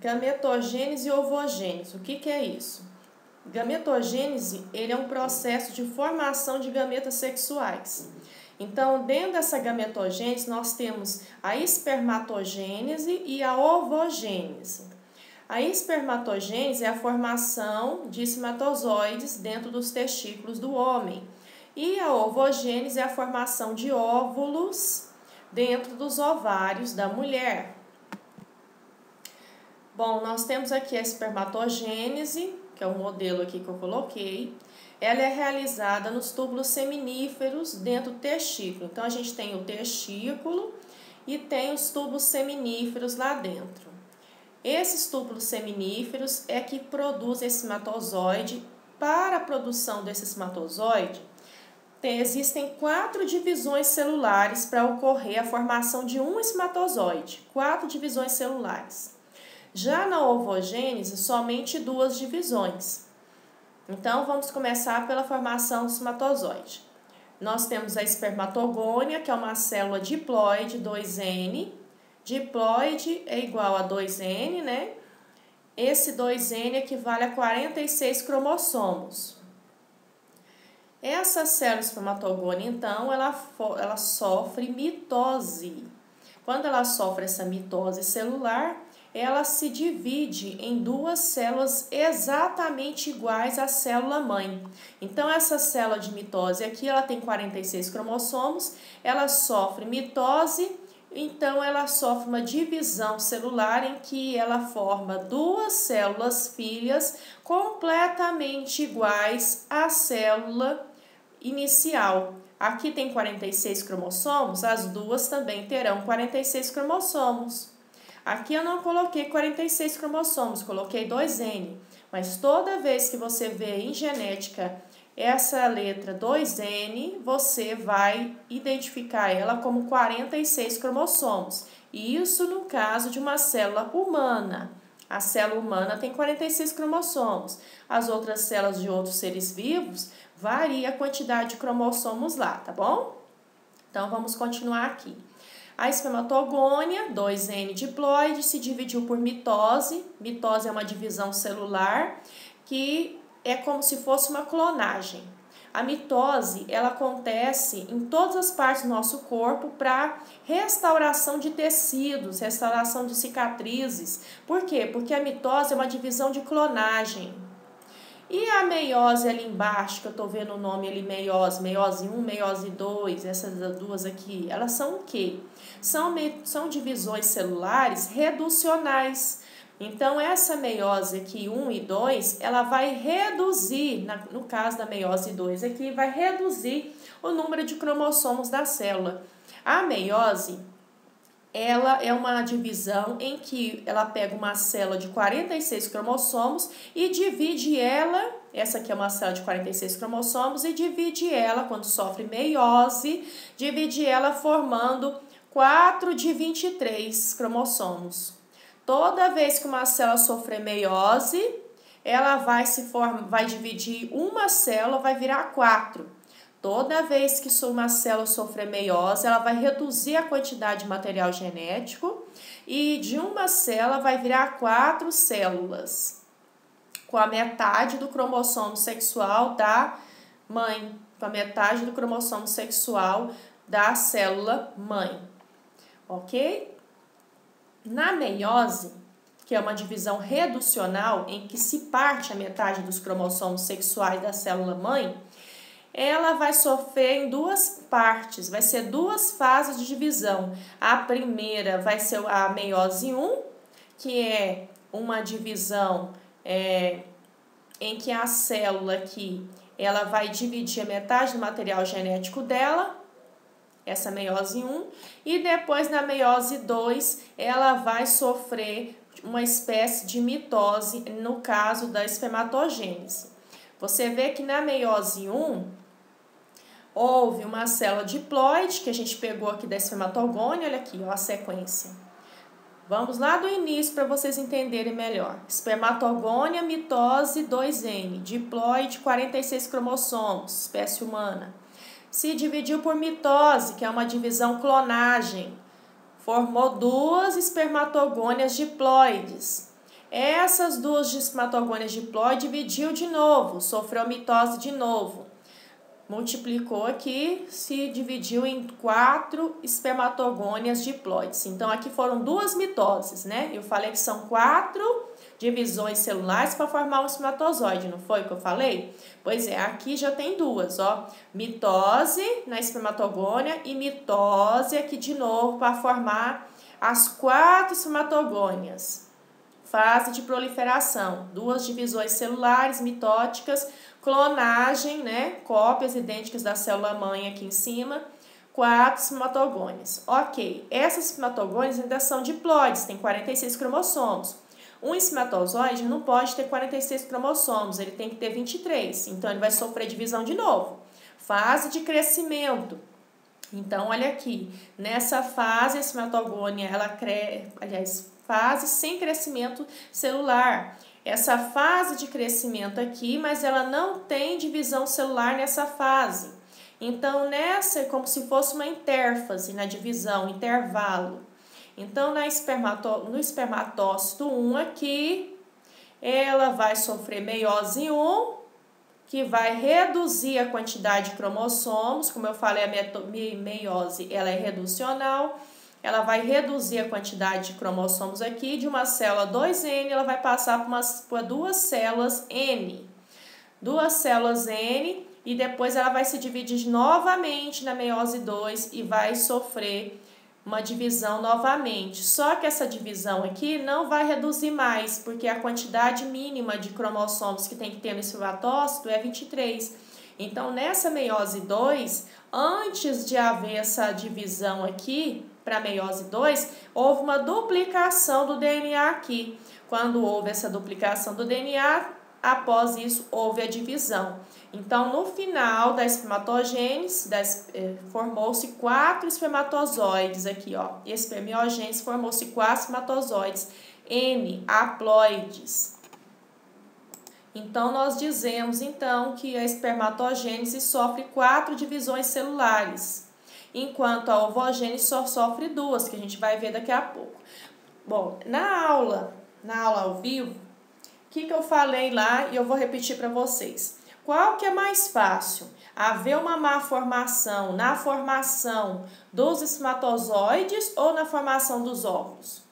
Gametogênese e ovogênese. O que é isso? Gametogênese, ele é um processo de formação de gametas sexuais. Então, dentro dessa gametogênese, nós temos a espermatogênese e a ovogênese. A espermatogênese é a formação de espermatozoides dentro dos testículos do homem. E a ovogênese é a formação de óvulos dentro dos ovários da mulher. Bom, nós temos aqui a espermatogênese, que é o modelo aqui que eu coloquei. Ela é realizada nos túbulos seminíferos dentro do testículo. Então, a gente tem o testículo e tem os túbulos seminíferos lá dentro. Esses túbulos seminíferos é que produzem esse espermatozoide. Para a produção desse espermatozoide, existem 4 divisões celulares para ocorrer a formação de um espermatozoide. 4 divisões celulares. Já na ovogênese, somente 2 divisões. Então, vamos começar pela formação do espermatozoide. Nós temos a espermatogônia, que é uma célula diploide, 2N. Diploide é igual a 2N, né? Esse 2N equivale a 46 cromossomos. Essa célula espermatogônia, então, ela sofre mitose. Quando ela sofre essa mitose celular, ela se divide em 2 células exatamente iguais à célula mãe. Então, essa célula de mitose aqui, ela tem 46 cromossomos, ela sofre mitose, então ela sofre uma divisão celular em que ela forma 2 células filhas completamente iguais à célula inicial. Aqui tem 46 cromossomos, as 2 também terão 46 cromossomos. Aqui eu não coloquei 46 cromossomos, coloquei 2N. Mas toda vez que você vê em genética essa letra 2N, você vai identificar ela como 46 cromossomos. E isso no caso de uma célula humana. A célula humana tem 46 cromossomos. As outras células de outros seres vivos varia a quantidade de cromossomos lá, tá bom? Então vamos continuar aqui. A espermatogônia, 2N diploide, se dividiu por mitose. Mitose é uma divisão celular que é como se fosse uma clonagem. A mitose, ela acontece em todas as partes do nosso corpo para restauração de tecidos, restauração de cicatrizes. Por quê? Porque a mitose é uma divisão de clonagem. E a meiose ali embaixo, que eu estou vendo o nome ali, meiose 1, meiose 2, essas 2 aqui, elas são o quê? São divisões celulares reducionais. Então, essa meiose aqui 1 e 2, ela vai reduzir, no caso da meiose 2 aqui, vai reduzir o número de cromossomos da célula. A meiose, ela é uma divisão em que ela pega uma célula de 46 cromossomos e divide ela, essa aqui é uma célula de 46 cromossomos, e divide ela, quando sofre meiose, divide ela formando 4 de 23 cromossomos. Toda vez que uma célula sofrer meiose, ela vai dividir uma célula, vai virar 4. Toda vez que uma célula sofrer meiose, ela vai reduzir a quantidade de material genético e de uma célula vai virar 4 células, com a metade do cromossomo sexual da mãe, com a metade do cromossomo sexual da célula mãe, ok? Na meiose, que é uma divisão reducional em que se parte a metade dos cromossomos sexuais da célula mãe, ela vai sofrer em 2 partes, vai ser 2 fases de divisão. A primeira vai ser a meiose 1, que é uma divisão em que a célula aqui, ela vai dividir a metade do material genético dela, essa meiose 1, e depois na meiose 2, ela vai sofrer uma espécie de mitose, no caso da espermatogênese. Você vê que na meiose 1, houve uma célula diploide, que a gente pegou aqui da espermatogônia, olha aqui, ó, a sequência. Vamos lá do início para vocês entenderem melhor. Espermatogônia, mitose, 2N, diploide, 46 cromossomos, espécie humana. Se dividiu por mitose, que é uma divisão clonagem. Formou 2 espermatogônias diploides. Essas duas espermatogônias diploide dividiu de novo, sofreu mitose de novo. Multiplicou aqui, se dividiu em 4 espermatogônias diploides. Então, aqui foram 2 mitoses, né? Eu falei que são 4 divisões celulares para formar um espermatozoide, não foi o que eu falei? Pois é, aqui já tem 2, ó. Mitose na espermatogônia e mitose aqui de novo para formar as 4 espermatogônias. Fase de proliferação, 2 divisões celulares mitóticas, clonagem, né? Cópias idênticas da célula-mãe aqui em cima, 4 espermatogônias. Ok, essas espermatogônias ainda são diploides, tem 46 cromossomos. Um espermatozoide não pode ter 46 cromossomos, ele tem que ter 23, então ele vai sofrer divisão de novo. Fase de crescimento. Então, olha aqui, nessa fase a espermatogônia, ela cresce, aliás, fase sem crescimento celular. Essa fase de crescimento aqui, mas ela não tem divisão celular nessa fase. Então, nessa é como se fosse uma intérfase na divisão, intervalo. Então, no espermatócito 1 aqui, ela vai sofrer meiose 1, que vai reduzir a quantidade de cromossomos. Como eu falei, a meiose ela é reducional. Ela vai reduzir a quantidade de cromossomos aqui, de uma célula 2N, ela vai passar por 2 células N. 2 células N, e depois ela vai se dividir novamente na meiose 2 e vai sofrer uma divisão novamente. Só que essa divisão aqui não vai reduzir mais, porque a quantidade mínima de cromossomos que tem que ter no espermatócito é 23. Então, nessa meiose 2, antes de haver essa divisão aqui, para a meiose 2, houve uma duplicação do DNA aqui. Quando houve essa duplicação do DNA, após isso houve a divisão. Então, no final da espermatogênese, formou-se 4 espermatozoides aqui, ó. Espermiogênese formou-se 4 espermatozoides, N, haploides. Então, nós dizemos, então, que a espermatogênese sofre 4 divisões celulares, enquanto a ovogênese só sofre 2, que a gente vai ver daqui a pouco. Bom, na aula ao vivo, o que eu falei lá e eu vou repetir para vocês. Qual que é mais fácil? Haver uma má formação na formação dos espermatozoides ou na formação dos óvulos?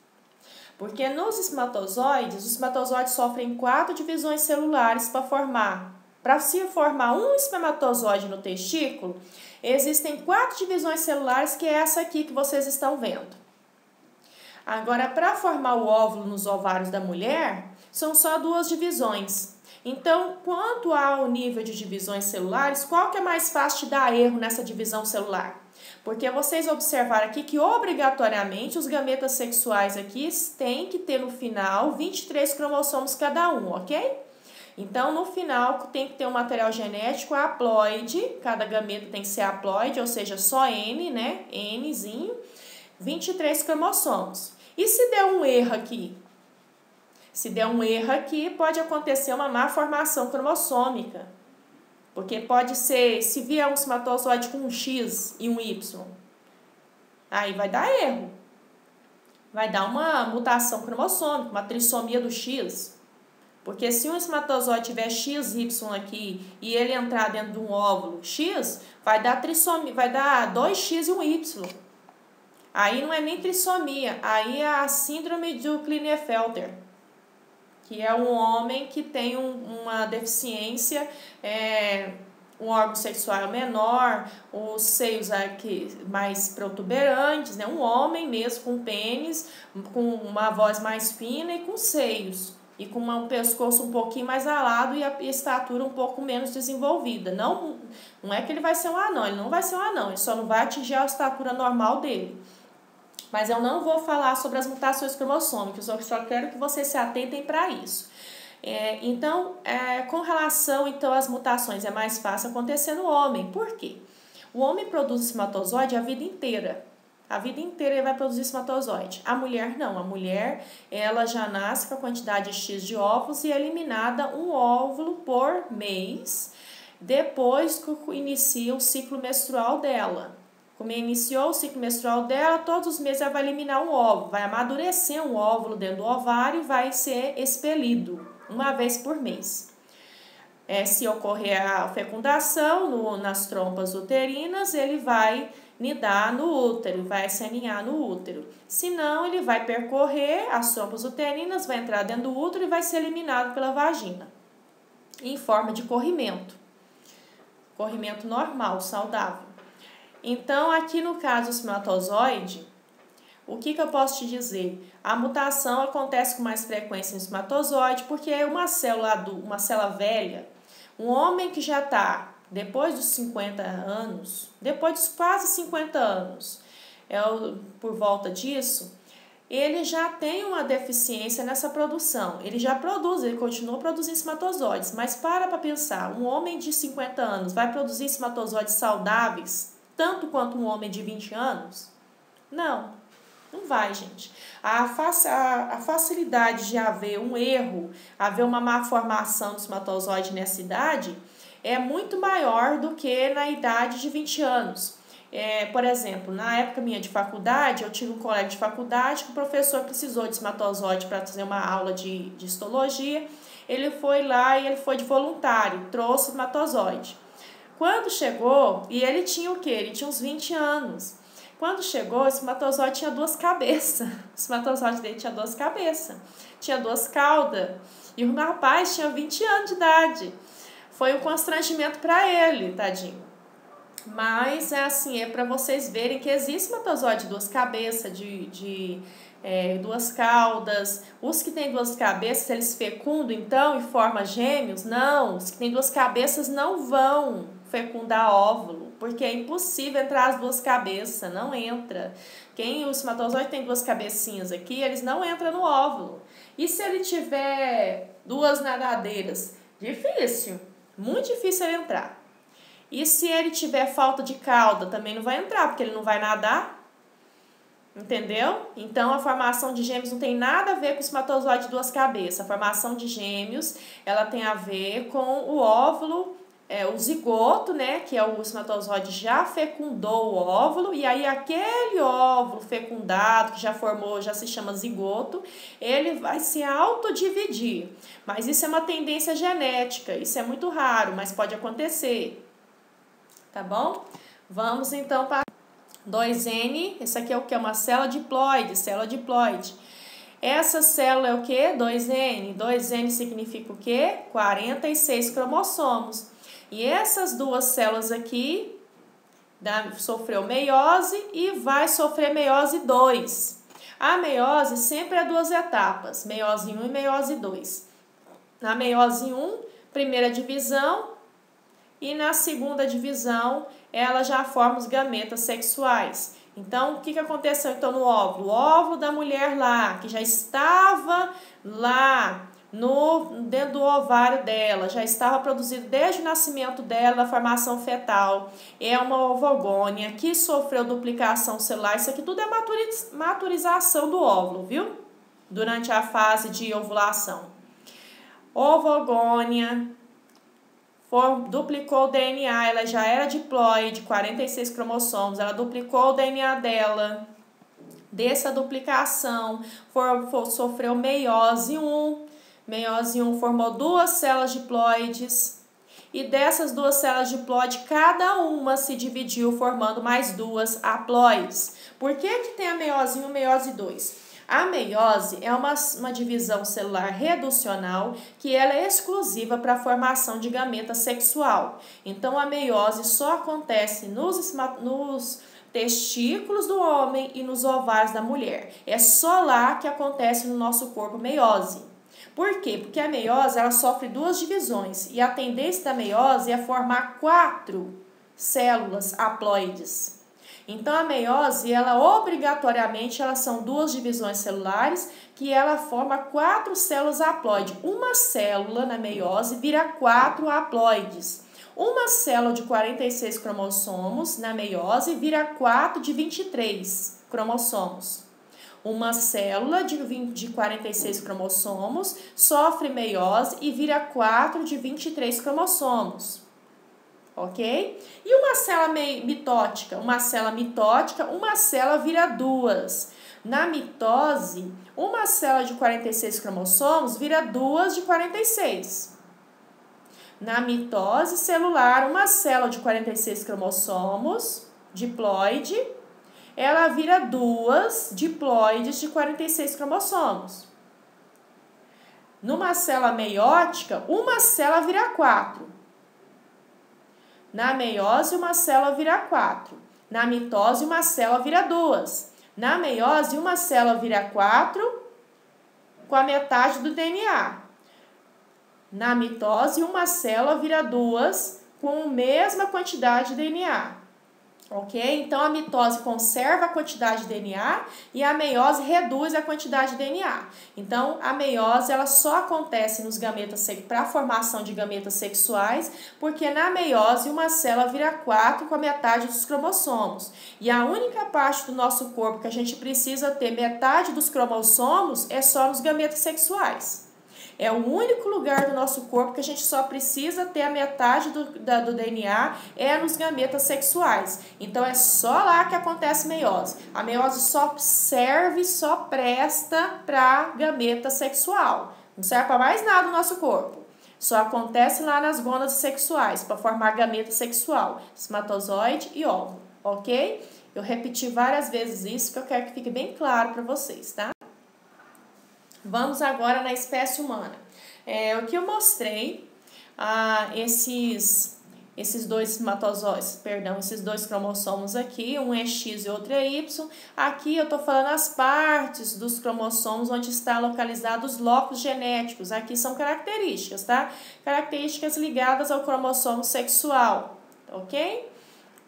Porque nos espermatozoides, os espermatozoides sofrem 4 divisões celulares para formar. Para se formar um espermatozoide no testículo, existem 4 divisões celulares, que é essa aqui que vocês estão vendo. Agora, para formar o óvulo nos ovários da mulher, são só 2 divisões. Então, quanto ao nível de divisões celulares, qual que é mais fácil de dar erro nessa divisão celular? Porque vocês observaram aqui que obrigatoriamente os gametas sexuais aqui têm que ter no final 23 cromossomos cada um, ok? Então, no final, tem que ter um material genético haploide, cada gameta tem que ser haploide, ou seja, só N, né? Nzinho, 23 cromossomos. E se der um erro aqui? Se der um erro aqui, pode acontecer uma má formação cromossômica. Porque pode ser, se vier um espermatozoide com um X e um Y, aí vai dar erro. Vai dar uma mutação cromossômica, uma trissomia do X. Porque se um espermatozoide tiver XY aqui e ele entrar dentro de um óvulo X, vai dar trissomia, vai dar 2X e um Y. Aí não é nem trissomia, aí é a síndrome do Klinefelter, que é um homem que tem uma deficiência, um órgão sexual menor, os seios aqui mais protuberantes, né? Um homem mesmo com pênis, com uma voz mais fina e com seios. E com um pescoço um pouquinho mais alado e a estatura um pouco menos desenvolvida. Não é que ele vai ser um anão, ele não vai ser um anão, ele só não vai atingir a estatura normal dele. Mas eu não vou falar sobre as mutações cromossômicas, eu só quero que vocês se atentem para isso. Com relação então às mutações, é mais fácil acontecer no homem. Por quê? O homem produz espermatozoide a vida inteira. A vida inteira ele vai produzir espermatozoide. A mulher não. A mulher ela já nasce com a quantidade X de óvulos e é eliminada um óvulo por mês, depois que inicia o ciclo menstrual dela. Como iniciou o ciclo menstrual dela, todos os meses ela vai eliminar um óvulo, vai amadurecer um óvulo dentro do ovário e vai ser expelido uma vez por mês. Se ocorrer a fecundação nas trompas uterinas, ele vai nidar no útero, vai se aninhar no útero. Se não, ele vai percorrer as trompas uterinas, vai entrar dentro do útero e vai ser eliminado pela vagina, em forma de corrimento. Corrimento normal, saudável. Então, aqui no caso do espermatozoide, o que eu posso te dizer? A mutação acontece com mais frequência no espermatozoide porque é uma célula velha, um homem que já está depois dos 50 anos, depois dos quase 50 anos, por volta disso, ele já tem uma deficiência nessa produção. Ele já produz, ele continua produzindo espermatozoides, mas para pensar, um homem de 50 anos vai produzir espermatozoides saudáveis tanto quanto um homem de 20 anos? Não vai, gente. A facilidade de haver um erro, haver uma má formação do espermatozoide nessa idade é muito maior do que na idade de 20 anos. Por exemplo, na época minha de faculdade, eu tive um colega de faculdade que o professor precisou de espermatozoide para fazer uma aula de histologia. Ele foi lá e ele foi de voluntário, trouxe espermatozoide. Quando chegou, e ele tinha o quê? Ele tinha uns 20 anos. Quando chegou, o espermatozoide tinha 2 cabeças. O espermatozoide dele tinha 2 cabeças. Tinha 2 caudas. E o rapaz tinha 20 anos de idade. Foi um constrangimento para ele, tadinho. Mas é assim, é para vocês verem que existe espermatozoide de 2 cabeças, de 2 caudas. Os que têm 2 cabeças, eles fecundam então e formam gêmeos? Não, os que têm 2 cabeças não vão fecundar óvulo, porque é impossível entrar as 2 cabeças, não entra. O espermatozoide tem 2 cabecinhas aqui, eles não entram no óvulo. E se ele tiver 2 nadadeiras? Difícil, muito difícil ele entrar. E se ele tiver falta de cauda, também não vai entrar, porque ele não vai nadar. Entendeu? Então, a formação de gêmeos não tem nada a ver com o espermatozoide de 2 cabeças. A formação de gêmeos, ela tem a ver com o óvulo, o zigoto, né? Que é o espermatozoide já fecundou o óvulo, e aí aquele óvulo fecundado, que já formou, já se chama zigoto, ele vai se autodividir. Mas isso é uma tendência genética, isso é muito raro, mas pode acontecer. Tá bom? Vamos então para 2N, esse aqui é o que? Uma célula diploide. Essa célula é o que? 2N. 2N significa o que? 46 cromossomos. E essas 2 células aqui sofreu meiose e vai sofrer meiose 2. A meiose sempre é 2 etapas, meiose 1 e meiose 2. Na meiose 1, primeira divisão, e na segunda divisão, ela já forma os gametas sexuais. Então, o que aconteceu então no óvulo? O óvulo da mulher lá, que já estava lá dentro do ovário dela, já estava produzido desde o nascimento dela, na formação fetal. É uma ovogônia que sofreu duplicação celular. Isso aqui tudo é maturização do óvulo, viu? Durante a fase de ovulação. Ovogônia. Duplicou o DNA, ela já era diploide, 46 cromossomos, ela duplicou o DNA dela. Dessa duplicação, sofreu meiose 1. Meiose 1 formou 2 células diploides. E dessas 2 células diploides, cada uma se dividiu, formando mais 2 haploides. Por que tem a meiose 1 e a meiose 2? A meiose é uma divisão celular reducional que ela é exclusiva para a formação de gameta sexual. Então, a meiose só acontece nos testículos do homem e nos ovários da mulher. É só lá que acontece no nosso corpo meiose. Por quê? Porque a meiose ela sofre 2 divisões e a tendência da meiose é formar 4 células haploides. Então, a meiose, obrigatoriamente, elas são 2 divisões celulares que ela forma 4 células haploides. Uma célula na meiose vira 4 haploides. Uma célula de 46 cromossomos na meiose vira 4 de 23 cromossomos. Uma célula de 46 cromossomos sofre meiose e vira 4 de 23 cromossomos. ok? E uma célula mitótica? Uma célula vira duas. Na mitose, uma célula de 46 cromossomos vira duas de 46. Na mitose celular, uma célula de 46 cromossomos, diploide, ela vira duas diploides de 46 cromossomos. Numa célula meiótica, uma célula vira 4. Na meiose, uma célula vira 4. Na mitose, uma célula vira 2. Na meiose, uma célula vira 4 com a metade do DNA. Na mitose, uma célula vira 2 com a mesma quantidade de DNA. Ok? Então, a mitose conserva a quantidade de DNA e a meiose reduz a quantidade de DNA. Então, a meiose ela só acontece nos gametas para a formação de gametas sexuais, porque na meiose uma célula vira 4 com a metade dos cromossomos. E a única parte do nosso corpo que a gente precisa ter metade dos cromossomos é só nos gametas sexuais. É o único lugar do nosso corpo que a gente só precisa ter a metade do DNA, é nos gametas sexuais. Então, é só lá que acontece meiose. A meiose só serve, só presta para gameta sexual. Não serve para mais nada no nosso corpo. Só acontece lá nas gônadas sexuais, para formar gameta sexual, espermatozoide e óvulo, ok? Eu repeti várias vezes isso, porque eu quero que fique bem claro para vocês, tá? Vamos agora na espécie humana. O que eu mostrei, esses dois espermatozoides, esses dois cromossomos aqui, um é X e outro é Y. Aqui eu estou falando as partes dos cromossomos onde estão localizados os locos genéticos. Aqui são características, tá? Características ligadas ao cromossomo sexual, ok?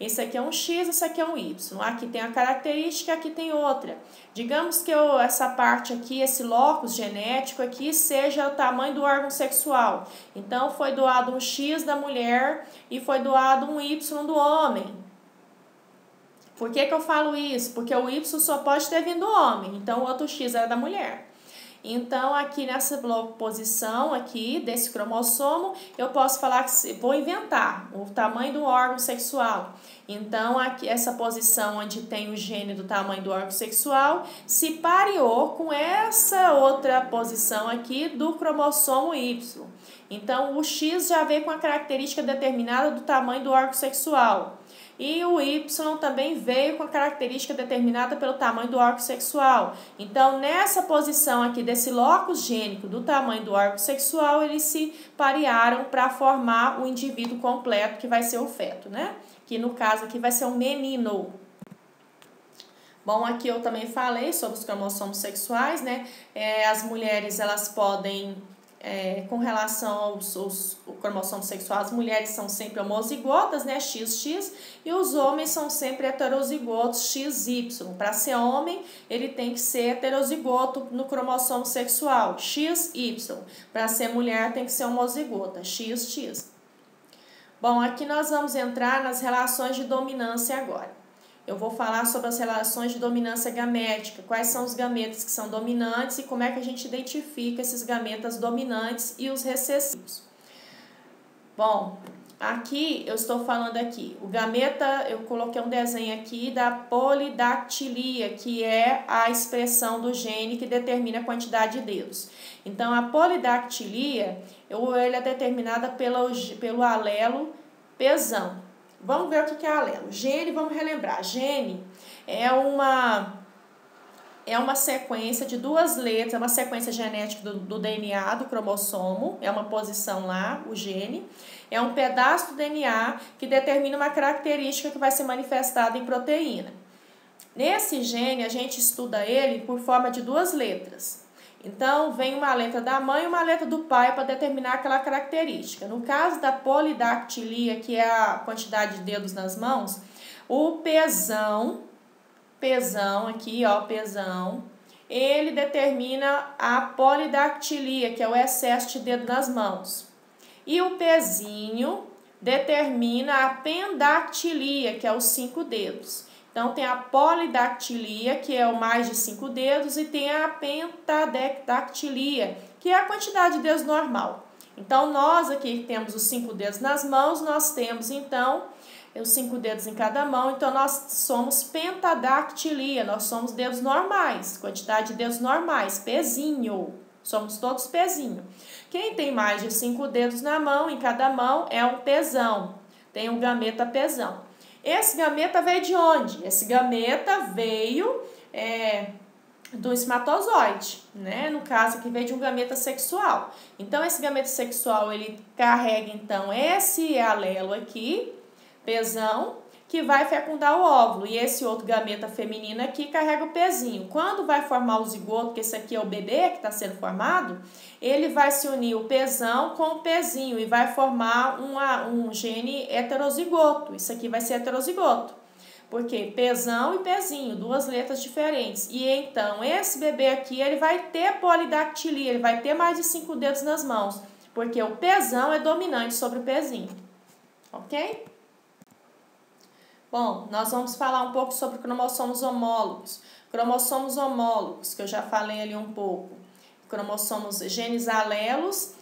Esse aqui é um X, esse aqui é um Y. Aqui tem a característica, aqui tem outra. Digamos que essa parte aqui, esse locus genético aqui, seja o tamanho do órgão sexual. Então, foi doado um X da mulher e foi doado um Y do homem. Por que eu falo isso? Porque o Y só pode ter vindo do homem, então o outro X era da mulher. Então, aqui nessa posição aqui desse cromossomo, eu posso falar que vou inventar o tamanho do órgão sexual. Então, aqui essa posição onde tem o gene do tamanho do órgão sexual se pareou com essa outra posição aqui do cromossomo Y. Então, o X já veio com a característica determinada do tamanho do órgão sexual. E o Y também veio com a característica determinada pelo tamanho do órgão sexual. Então, nessa posição aqui desse locus gênico do tamanho do órgão sexual, eles se parearam para formar o indivíduo completo, que vai ser o feto, né? Que no caso aqui vai ser um menino. Bom, aqui eu também falei sobre os cromossomos sexuais, né? As mulheres, elas podem... com relação aos cromossomos sexuais, as mulheres são sempre homozigotas, né, XX, e os homens são sempre heterozigotos, XY. Para ser homem, ele tem que ser heterozigoto no cromossomo sexual, XY. Para ser mulher, tem que ser homozigota, XX. Bom, aqui nós vamos entrar nas relações de dominância agora. Eu vou falar sobre as relações de dominância gamética, quais são os gametas que são dominantes e como é que a gente identifica esses gametas dominantes e os recessivos. Bom, aqui eu estou falando aqui, o gameta, eu coloquei um desenho aqui da polidactilia, que é a expressão do gene que determina a quantidade de dedos. Então, a polidactilia, ele é determinada pelo alelo pesão. Vamos ver o que é alelo. Gene, vamos relembrar. Gene é uma sequência de duas letras, é uma sequência genética do DNA, do cromossomo, é uma posição lá, o gene. É um pedaço do DNA que determina uma característica que vai ser manifestada em proteína. Nesse gene, a gente estuda ele por forma de duas letras. Então, vem uma letra da mãe e uma letra do pai para determinar aquela característica. No caso da polidactilia, que é a quantidade de dedos nas mãos, o pesão aqui, ó, pesão, ele determina a polidactilia, que é o excesso de dedo nas mãos. E o pezinho determina a pendactilia, que é os 5 dedos. Então, tem a polidactilia, que é o mais de 5 dedos, e tem a pentadactilia, que é a quantidade de dedos normal. Então, nós aqui temos os 5 dedos nas mãos, nós temos, então, os 5 dedos em cada mão, então nós somos pentadactilia, nós somos dedos normais, quantidade de dedos normais, pezinho, somos todos pezinho. Quem tem mais de 5 dedos na mão, em cada mão, é um pezão, tem um gameta pezão. Esse gameta veio de onde? Esse gameta veio do espermatozoide, né? No caso aqui veio de um gameta sexual. Então, esse gameta sexual, ele carrega, então, esse alelo aqui, pezão, que vai fecundar o óvulo. E esse outro gameta feminino aqui carrega o pezinho. Quando vai formar o zigoto, que esse aqui é o bebê que está sendo formado, ele vai se unir o pezão com o pezinho e vai formar um gene heterozigoto. Isso aqui vai ser heterozigoto. Porque pezão e pezinho, duas letras diferentes. E então, esse bebê aqui, ele vai ter polidactilia, ele vai ter mais de 5 dedos nas mãos. Porque o pezão é dominante sobre o pezinho. Ok? Bom, nós vamos falar um pouco sobre cromossomos homólogos. Cromossomos homólogos, que eu já falei ali um pouco. Cromossomos genes alelos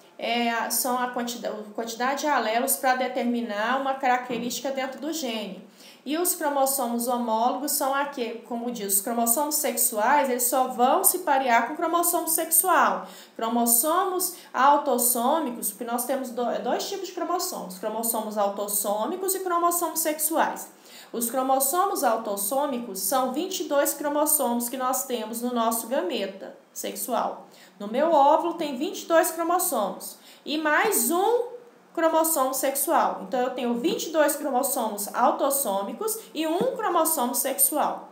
são a quantidade de alelos para determinar uma característica dentro do gene. E os cromossomos homólogos são aqui, como diz, os cromossomos sexuais, eles só vão se parear com o cromossomo sexual. Cromossomos autossômicos, porque nós temos dois tipos de cromossomos autossômicos e cromossomos sexuais. Os cromossomos autossômicos são 22 cromossomos que nós temos no nosso gameta sexual. No meu óvulo tem 22 cromossomos e mais um cromossomo sexual. Então, eu tenho 22 cromossomos autossômicos e um cromossomo sexual.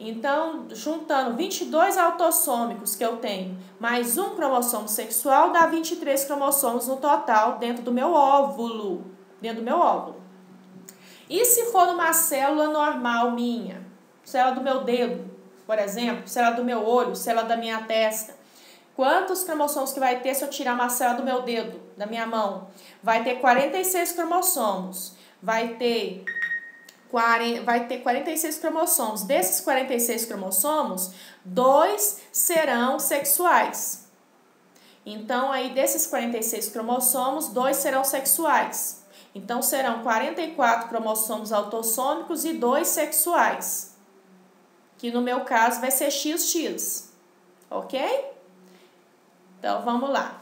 Então, juntando 22 autossômicos que eu tenho, mais um cromossomo sexual, dá 23 cromossomos no total dentro do meu óvulo. E se for numa célula normal minha? Célula do meu dedo, por exemplo, célula do meu olho, célula da minha testa. Quantos cromossomos que vai ter se eu tirar uma célula do meu dedo, da minha mão? Vai ter 46 cromossomos. Vai ter 46 cromossomos. Desses 46 cromossomos, 2 serão sexuais. Então, aí desses 46 cromossomos, 2 serão sexuais. Então, serão 44 cromossomos autossômicos e 2 sexuais. Que no meu caso vai ser XX. Ok? Então, vamos lá.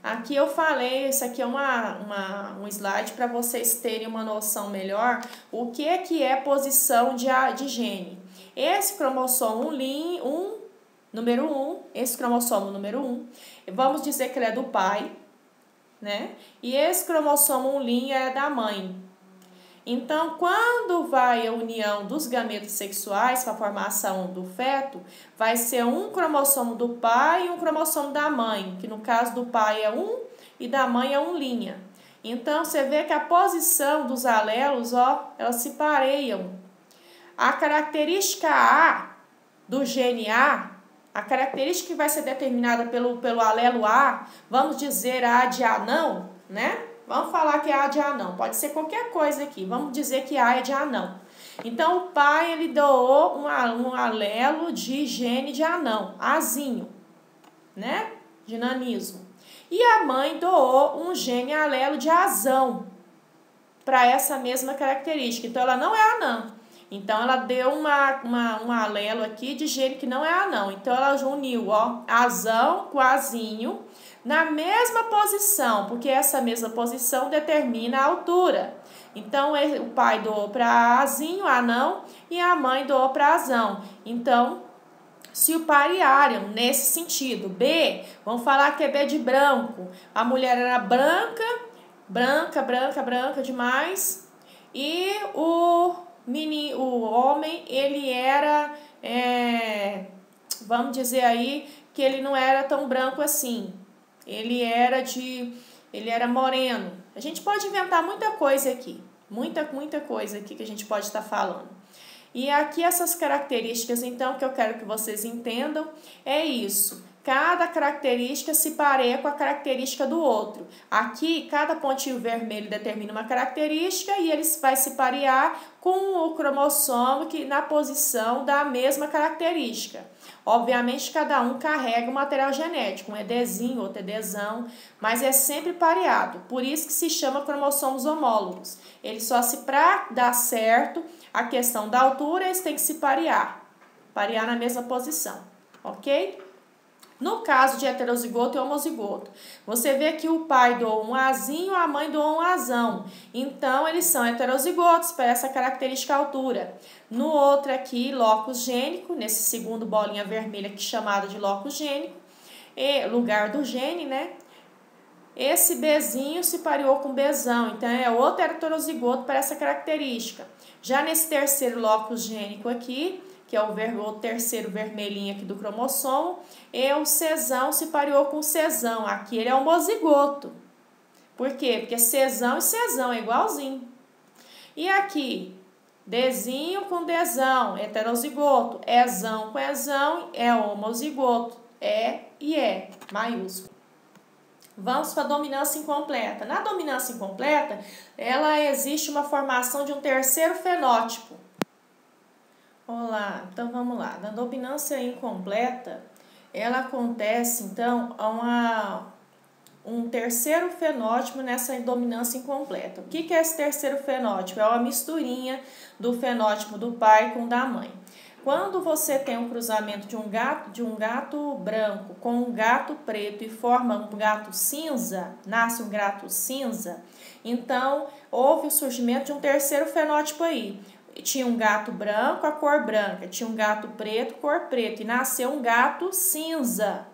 Aqui eu falei, isso aqui é um slide para vocês terem uma noção melhor o que é posição de gene. Esse cromossomo número 1, esse cromossomo número 1, vamos dizer que ele é do pai, né? E esse cromossomo 1' é da mãe. Então, quando vai a união dos gametas sexuais para a formação do feto, vai ser um cromossomo do pai e um cromossomo da mãe, que no caso do pai é 1 e da mãe é 1'. Então, você vê que a posição dos alelos, elas se pareiam. A característica A do gene A, a característica que vai ser determinada pelo alelo A, vamos dizer A de anão, né? Vamos falar que é A de anão, pode ser qualquer coisa aqui, vamos dizer que A é de anão. Então, o pai, ele doou um alelo de gene de anão, Azinho, né? De nanismo. E a mãe doou um gene alelo de azão, para essa mesma característica. Então, ela não é anã. Então, ela deu um alelo aqui de gene que não é anão. Então, ela uniu, azão com azinho, na mesma posição, porque essa mesma posição determina a altura. Então, o pai doou para azinho, anão, e a mãe doou para azão. Então, se o parearam nesse sentido. B, vamos falar que é B de branco. A mulher era branca demais. E o homem, ele era, vamos dizer aí, que ele não era tão branco assim. Ele era moreno. A gente pode inventar muita coisa aqui. Muita coisa aqui que a gente pode estar falando. E aqui essas características, então, que eu quero que vocês entendam, é isso. cada característica se pareia com a característica do outro. Aqui, cada pontinho vermelho determina uma característica e ele vai se parear com o cromossomo que na posição da mesma característica. Obviamente, cada um carrega um material genético, um é Dzinho, outro é Dzão, mas é sempre pareado. Por isso que se chama cromossomos homólogos. Eles só para dar certo a questão da altura, eles têm que se parear na mesma posição, ok? No caso de heterozigoto e homozigoto, você vê que o pai doa um Azinho, a mãe doa um Azão. Então, eles são heterozigotos para essa característica altura. No outro aqui, locus gênico, nesse segundo bolinha vermelha aqui chamada de locus gênico, lugar do gene, né? Esse Bzinho se pareou com Bzão, então é outro heterozigoto para essa característica. Já nesse terceiro locus gênico aqui, que é o terceiro vermelhinho aqui do cromossomo, e o Czão se pareou com o Czão. Aqui ele é homozigoto. Por quê? Porque Czão e Czão é igualzinho. E aqui, Dzinho com Dzão, heterozigoto. Ezão com Ezão é homozigoto. E maiúsculo. Vamos para a dominância incompleta. Na dominância incompleta, ela existe uma formação de um terceiro fenótipo. Olá, então vamos lá. Na dominância incompleta, ela acontece, então, um terceiro fenótipo nessa dominância incompleta. O que é esse terceiro fenótipo? É uma misturinha do fenótipo do pai com o da mãe. Quando você tem um cruzamento de um gato branco com um gato preto e forma um gato cinza, nasce um gato cinza, então houve o surgimento de um terceiro fenótipo aí. Tinha um gato branco, a cor branca, tinha um gato preto, cor preta, e nasceu um gato cinza.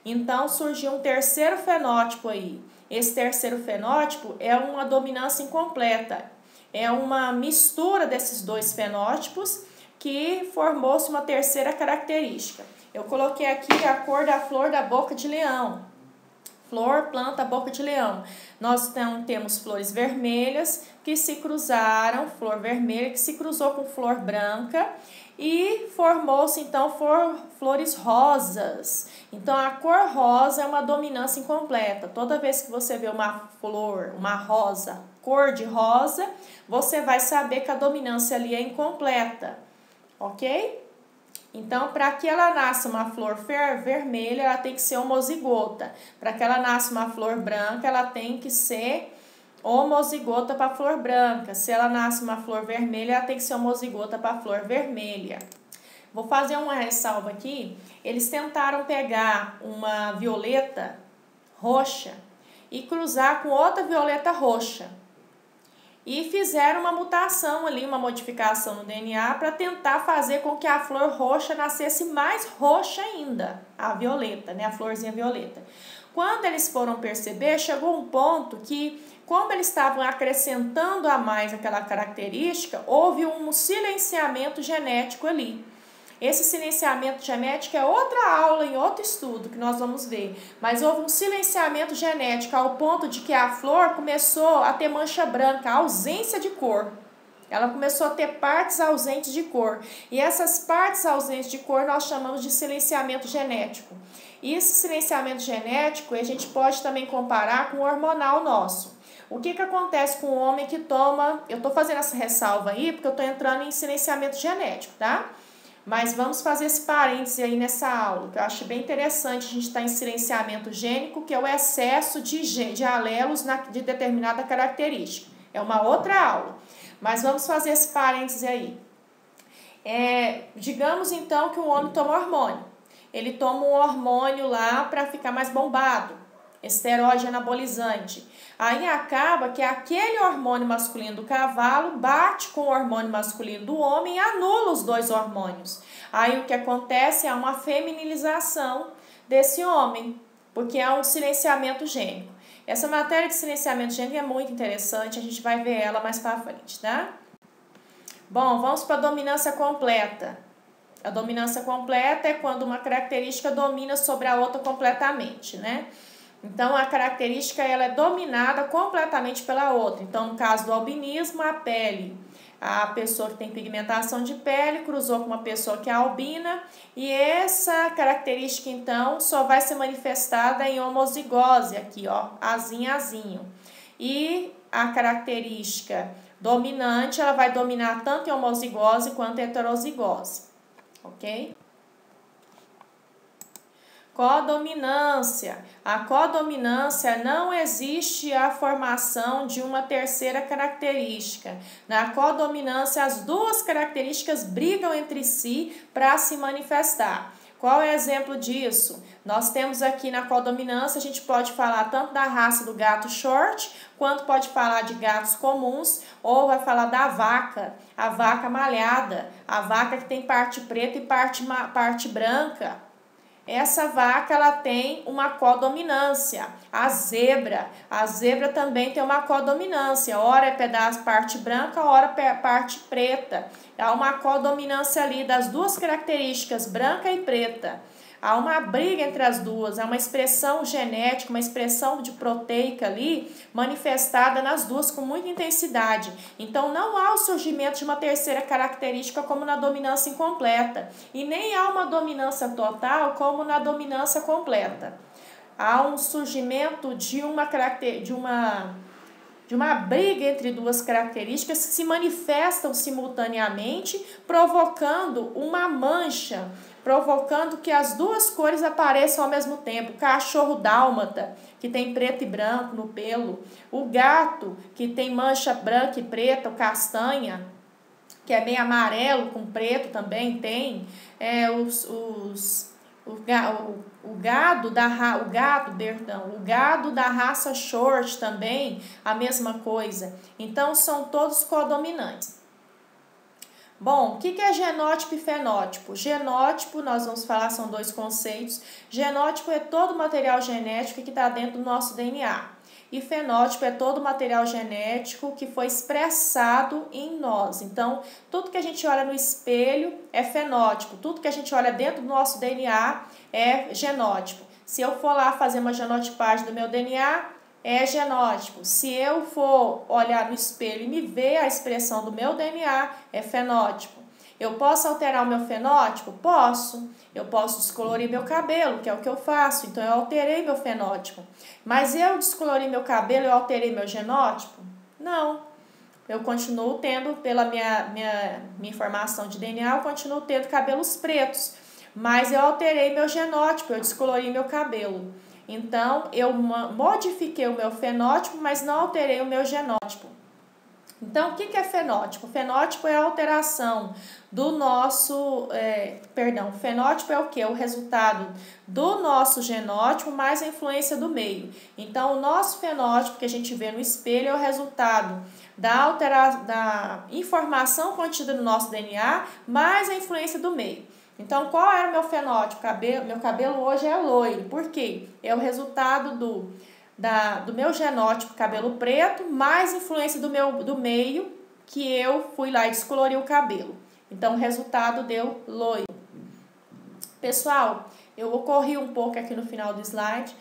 Então, surgiu um terceiro fenótipo aí. Esse terceiro fenótipo é uma dominância incompleta. É uma mistura desses dois fenótipos que formou-se uma terceira característica. Eu coloquei aqui a cor da flor da boca de leão. Flor, planta, boca de leão. Nós temos flores vermelhas que se cruzaram, flor vermelha que se cruzou com flor branca e formou-se então flores rosas. Então a cor rosa é uma dominância incompleta. Toda vez que você vê uma flor, uma rosa, cor de rosa, você vai saber que a dominância ali é incompleta, ok? Então, para que ela nasça uma flor vermelha, ela tem que ser homozigota. Para que ela nasça uma flor branca, ela tem que ser homozigota para a flor branca. Se ela nasce uma flor vermelha, ela tem que ser homozigota para a flor vermelha. Vou fazer uma ressalva aqui. Eles tentaram pegar uma violeta roxa e cruzar com outra violeta roxa. E fizeram uma mutação ali, uma modificação no DNA para tentar fazer com que a flor roxa nascesse mais roxa ainda, a violeta, né, a florzinha violeta. Quando eles foram perceber, chegou um ponto que, como eles estavam acrescentando a mais aquela característica, houve um silenciamento genético ali. Esse silenciamento genético é outra aula em outro estudo que nós vamos ver. Mas houve um silenciamento genético ao ponto de que a flor começou a ter mancha branca, ausência de cor. Ela começou a ter partes ausentes de cor. E essas partes ausentes de cor nós chamamos de silenciamento genético. E esse silenciamento genético a gente pode também comparar com o hormonal nosso. O que acontece com o homem que toma... Eu estou fazendo essa ressalva aí porque eu estou entrando em silenciamento genético, tá? Mas vamos fazer esse parêntese aí nessa aula, que eu acho bem interessante a gente estar em silenciamento gênico, que é o excesso de alelos de determinada característica. É uma outra aula, mas vamos fazer esse parêntese aí. Digamos então que o homem toma hormônio. Ele toma um hormônio lá para ficar mais bombado, esteroide anabolizante. Aí acaba que aquele hormônio masculino do cavalo bate com o hormônio masculino do homem e anula os dois hormônios. Aí o que acontece é uma feminilização desse homem, porque é um silenciamento gênico. Essa matéria de silenciamento gênico é muito interessante, a gente vai ver ela mais para frente, tá? Bom, vamos para a dominância completa. A dominância completa é quando uma característica domina sobre a outra completamente, né? Então, a característica ela é dominada completamente pela outra. Então, no caso do albinismo, a pele a pessoa que tem pigmentação de pele cruzou com uma pessoa que é albina, e essa característica, então, só vai ser manifestada em homozigose, aqui, ó, azinho, azinho. E a característica dominante, ela vai dominar tanto em homozigose quanto em heterozigose, ok? Codominância. A codominância não existe a formação de uma terceira característica. Na codominância, as duas características brigam entre si para se manifestar. Qual é o exemplo disso? Nós temos aqui na codominância, a gente pode falar tanto da raça do gato short, quanto pode falar de gatos comuns, ou vai falar da vaca, a vaca malhada, a vaca que tem parte preta e parte branca. Essa vaca, ela tem uma codominância. A zebra também tem uma codominância. Ora é pedaço parte branca, ora parte preta. Há uma codominância ali das duas características, branca e preta. Há uma briga entre as duas, há uma expressão genética, uma expressão de proteica ali, manifestada nas duas com muita intensidade. Então, não há o surgimento de uma terceira característica como na dominância incompleta, e nem há uma dominância total como na dominância completa. Há um surgimento de uma briga entre duas características que se manifestam simultaneamente, provocando uma mancha, provocando que as duas cores apareçam ao mesmo tempo. O cachorro dálmata, que tem preto e branco no pelo, o gato, que tem mancha branca e preta, o castanha, que é bem amarelo com preto também tem, o gado da raça short também, a mesma coisa. Então, são todos codominantes. Bom, o que é genótipo e fenótipo? Genótipo, nós vamos falar, são dois conceitos. Genótipo é todo o material genético que está dentro do nosso DNA. E fenótipo é todo o material genético que foi expressado em nós. Então, tudo que a gente olha no espelho é fenótipo. Tudo que a gente olha dentro do nosso DNA é genótipo. Se eu for lá fazer uma genotipagem do meu DNA, é genótipo. Se eu for olhar no espelho e me ver a expressão do meu DNA, é fenótipo. Eu posso alterar o meu fenótipo? Posso. Eu posso descolorir meu cabelo, que é o que eu faço. Então, eu alterei meu fenótipo. Mas eu descolori meu cabelo, eu alterei meu genótipo? Não. Eu continuo tendo, pela minha informação de DNA, eu continuo tendo cabelos pretos. Mas eu alterei meu genótipo, eu descolori meu cabelo. Então, eu modifiquei o meu fenótipo, mas não alterei o meu genótipo. Então, o que é fenótipo? Fenótipo é a alteração do nosso... fenótipo é o quê? O resultado do nosso genótipo mais a influência do meio. Então, o nosso fenótipo que a gente vê no espelho é o resultado da informação contida no nosso DNA mais a influência do meio. Então, qual era o meu fenótipo? Meu cabelo hoje é loiro. Por quê? É o resultado do meu genótipo cabelo preto, mais influência do meio, que eu fui lá e descolori o cabelo. Então, o resultado deu loiro. Pessoal, eu corri um pouco aqui no final do slide,